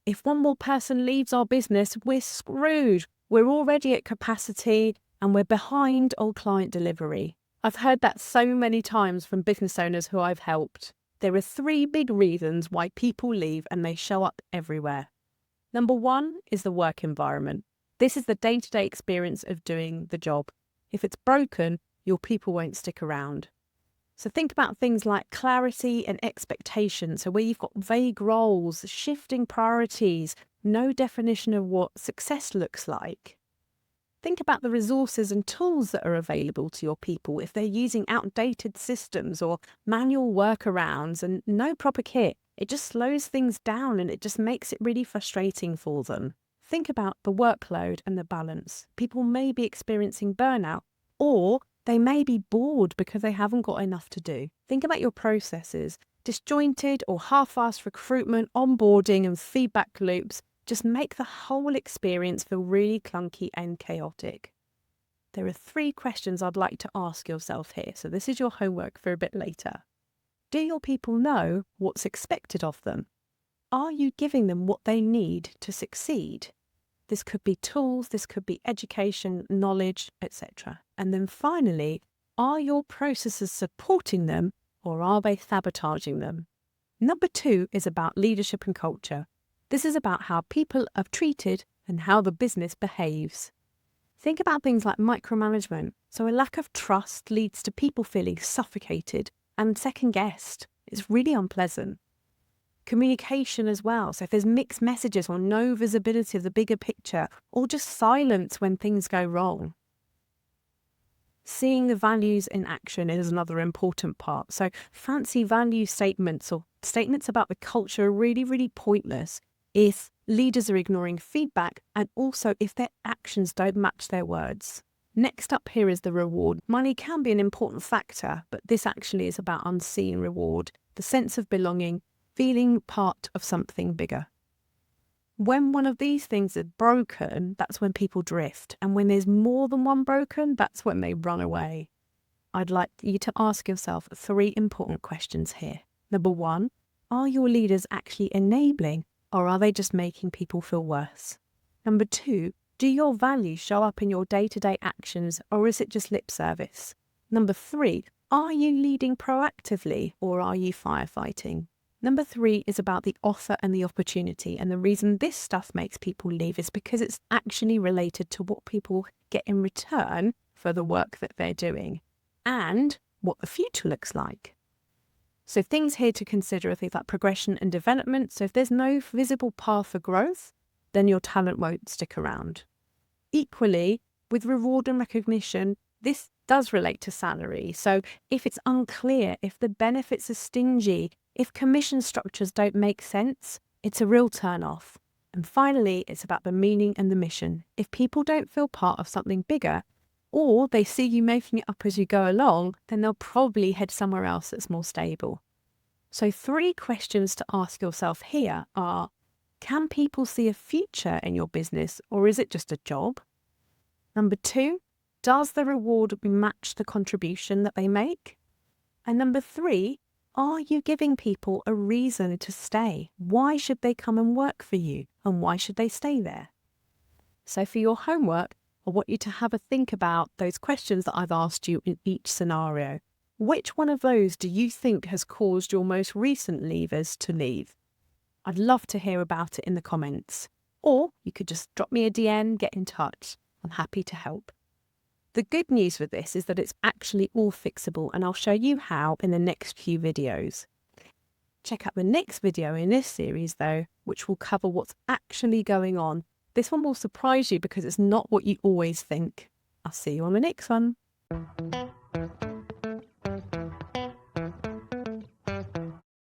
If one more person leaves our business, we're screwed. We're already at capacity and we're behind on client delivery. I've heard that so many times from business owners who I've helped. There are 3 big reasons why people leave, and they show up everywhere. Number 1 is the work environment. This is the day-to-day experience of doing the job. If it's broken, your people won't stick around. So think about things like clarity and expectation. So where you've got vague roles, shifting priorities, no definition of what success looks like. Think about the resources and tools that are available to your people if they're using outdated systems or manual workarounds and no proper kit. It just slows things down and it just makes it really frustrating for them. Think about the workload and the balance. People may be experiencing burnout, or they may be bored because they haven't got enough to do. Think about your processes. Disjointed or half-assed recruitment, onboarding and feedback loops just make the whole experience feel really clunky and chaotic. There are 3 questions I'd like to ask yourself here, so this is your homework for a bit later. Do your people know what's expected of them? Are you giving them what they need to succeed? This could be tools, this could be education, knowledge, etc. And then finally, are your processes supporting them or are they sabotaging them? Number 2 is about leadership and culture. This is about how people are treated and how the business behaves. Think about things like micromanagement. So a lack of trust leads to people feeling suffocated and second-guessed. It's really unpleasant. Communication as well. So if there's mixed messages or no visibility of the bigger picture, or just silence when things go wrong. Seeing the values in action is another important part. So fancy value statements or statements about the culture are really, really pointless if leaders are ignoring feedback and also if their actions don't match their words. Next up here is the reward. Money can be an important factor, but this actually is about unseen reward, the sense of belonging, feeling part of something bigger. When one of these things is broken, that's when people drift. And when there's more than one broken, that's when they run away. I'd like you to ask yourself 3 important questions here. Number 1, are your leaders actually enabling or are they just making people feel worse? Number 2, do your values show up in your day-to-day actions or is it just lip service? Number 3, are you leading proactively or are you firefighting? Number 3 is about the offer and the opportunity. And the reason this stuff makes people leave is because it's actually related to what people get in return for the work that they're doing and what the future looks like. So things here to consider are things like progression and development. So if there's no visible path for growth, then your talent won't stick around. Equally, with reward and recognition, this does relate to salary. So if it's unclear, if the benefits are stingy, if commission structures don't make sense, it's a real turn-off. And finally, it's about the meaning and the mission. If people don't feel part of something bigger, or they see you making it up as you go along, then they'll probably head somewhere else that's more stable. So 3 questions to ask yourself here are, can people see a future in your business, or is it just a job? Number 2, does the reward match the contribution that they make? And number 3, are you giving people a reason to stay? Why should they come and work for you? And why should they stay there? So for your homework, I want you to have a think about those questions that I've asked you in each scenario. Which one of those do you think has caused your most recent leavers to leave? I'd love to hear about it in the comments. Or you could just drop me a DM, get in touch. I'm happy to help. The good news with this is that it's actually all fixable, and I'll show you how in the next few videos. Check out the next video in this series though, which will cover what's actually going on. This one will surprise you because it's not what you always think. I'll see you on the next one.